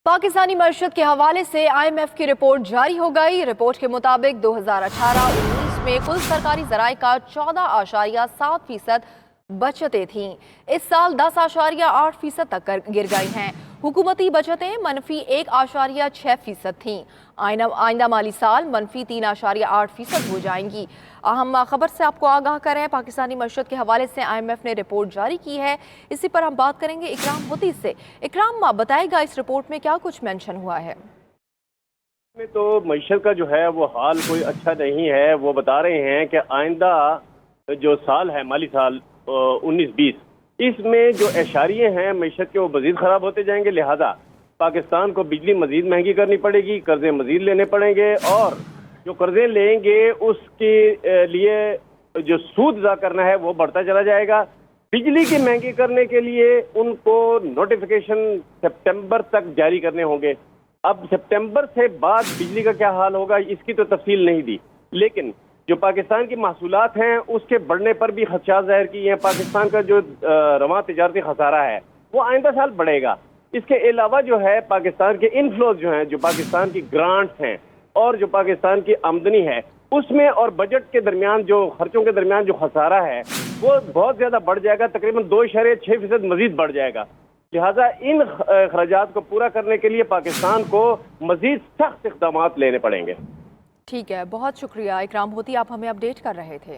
पाकिस्तानी मईशत के हवाले से IMF की रिपोर्ट जारी हो गई। रिपोर्ट के मुताबिक 2018-19 में कुल सरकारी ज़राए का 14.7% बचतें थीं। इस साल 10.8% तक गिर गई हैं। हुकूमती बचतें -1.6% थीं। आइंदा माली साल -3.8% हो जाएंगी। अहम खबर से आपको आगाह करें, पाकिस्तानी मईशत के हवाले से IMF ने रिपोर्ट जारी की है। इसी पर हम बात करेंगे इकराम होती से। इकराम, बताएगा इस रिपोर्ट में क्या कुछ मेंशन हुआ है? में तो मईशत का जो है वो हाल कोई अच्छा नहीं है। वो बता रहे हैं कि आइंदा जो साल है, माली साल 19-20, इसमें जो एशारिये हैं मईशत के, वो मजीद ख़राब होते जाएंगे। लिहाजा पाकिस्तान को बिजली मजीद महंगी करनी पड़ेगी, कर्जे मजीद लेने पड़ेंगे, और जो कर्जे लेंगे उसके लिए जो सूद अदा करना है वो बढ़ता चला जाएगा। बिजली की महंगी करने के लिए उनको नोटिफिकेशन सितंबर तक जारी करने होंगे। अब सितंबर से बाद बिजली का क्या हाल होगा इसकी तो तफसील नहीं दी, लेकिन जो पाकिस्तान की महसूलात हैं उसके बढ़ने पर भी खदशात जाहिर किए हैं। पाकिस्तान का जो रवां तिजारती खसारा है वो आइंदा साल बढ़ेगा। इसके अलावा जो है पाकिस्तान के इनफ्लोज जो हैं, जो पाकिस्तान की ग्रांट्स हैं और जो पाकिस्तान की आमदनी है, उसमें और बजट के दरमियान जो खर्चों के दरमियान जो खसारा है वो बहुत ज़्यादा बढ़ जाएगा। तकरीबन 2.6% मजीद बढ़ जाएगा। लिहाजा इन अखराजात को पूरा करने के लिए पाकिस्तान को मजीद सख्त इक़दामात लेने पड़ेंगे। ठीक है, बहुत शुक्रिया इकराम होती, आप हमें अपडेट कर रहे थे।